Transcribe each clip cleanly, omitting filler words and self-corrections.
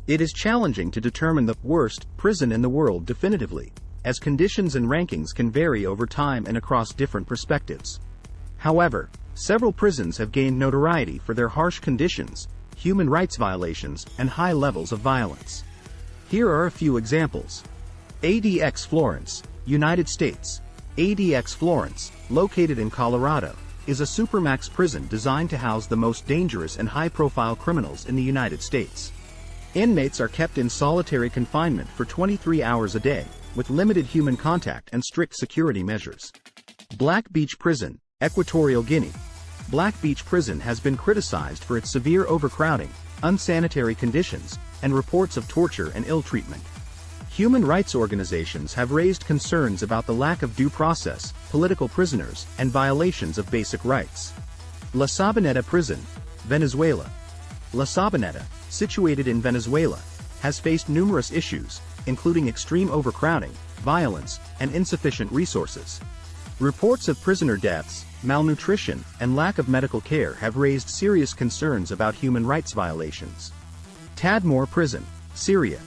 It is challenging to determine the worst prison in the world definitively, as conditions and rankings can vary over time and across different perspectives. However, several prisons have gained notoriety for their harsh conditions, human rights violations, and high levels of violence. Here are a few examples. ADX Florence, United States. ADX Florence, located in Colorado, is a supermax prison designed to house the most dangerous and high-profile criminals in the United States. Inmates are kept in solitary confinement for 23 hours a day, with limited human contact and strict security measures. Black Beach Prison, Equatorial Guinea. Black Beach Prison has been criticized for its severe overcrowding, unsanitary conditions, and reports of torture and ill treatment. Human rights organizations have raised concerns about the lack of due process, political prisoners, and violations of basic rights. La Sabaneta Prison, Venezuela. La Sabaneta, situated in Venezuela, has faced numerous issues, including extreme overcrowding, violence, and insufficient resources. Reports of prisoner deaths, malnutrition, and lack of medical care have raised serious concerns about human rights violations. Tadmor Prison, Syria.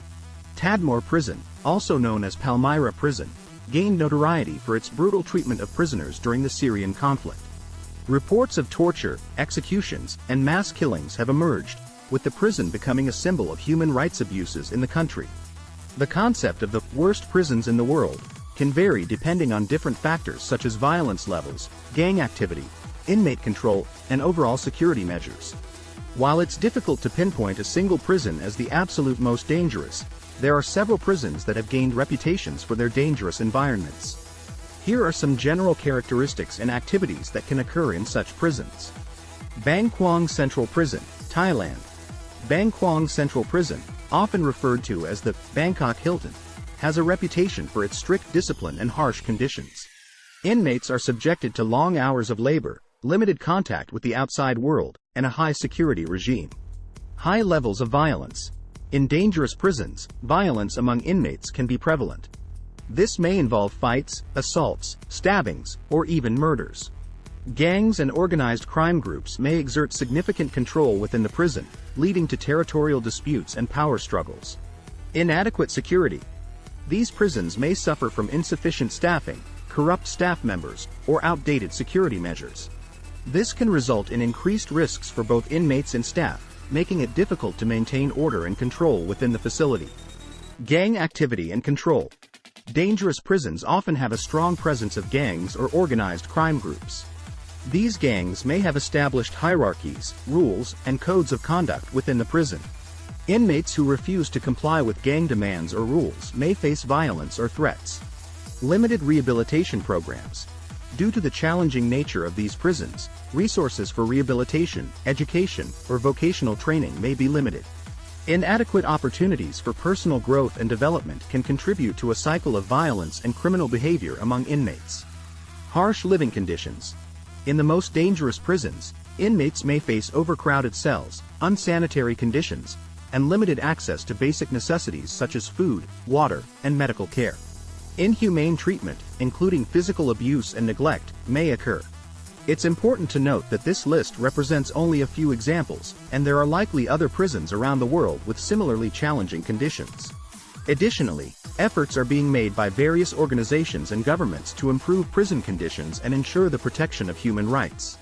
Tadmor Prison, also known as Palmyra Prison, gained notoriety for its brutal treatment of prisoners during the Syrian conflict. Reports of torture, executions, and mass killings have emerged, with the prison becoming a symbol of human rights abuses in the country. The concept of the worst prisons in the world can vary depending on different factors such as violence levels, gang activity, inmate control, and overall security measures. While it's difficult to pinpoint a single prison as the absolute most dangerous, there are several prisons that have gained reputations for their dangerous environments. Here are some general characteristics and activities that can occur in such prisons. Bang Kwang Central Prison, Thailand. Bang Kwang Central Prison, often referred to as the Bangkok Hilton, has a reputation for its strict discipline and harsh conditions. Inmates are subjected to long hours of labor, limited contact with the outside world, and a high security regime. High levels of violence. In dangerous prisons, violence among inmates can be prevalent. This may involve fights, assaults, stabbings, or even murders. Gangs and organized crime groups may exert significant control within the prison, leading to territorial disputes and power struggles. Inadequate security. These prisons may suffer from insufficient staffing, corrupt staff members, or outdated security measures. This can result in increased risks for both inmates and staff, making it difficult to maintain order and control within the facility. Gang activity and control. Dangerous prisons often have a strong presence of gangs or organized crime groups. These gangs may have established hierarchies, rules, and codes of conduct within the prison. Inmates who refuse to comply with gang demands or rules may face violence or threats. Limited rehabilitation programs. Due to the challenging nature of these prisons, resources for rehabilitation, education, or vocational training may be limited. Inadequate opportunities for personal growth and development can contribute to a cycle of violence and criminal behavior among inmates. Harsh living conditions. In the most dangerous prisons, inmates may face overcrowded cells, unsanitary conditions, and limited access to basic necessities such as food, water, and medical care. Inhumane treatment, including physical abuse and neglect, may occur. It's important to note that this list represents only a few examples, and there are likely other prisons around the world with similarly challenging conditions. Additionally, efforts are being made by various organizations and governments to improve prison conditions and ensure the protection of human rights.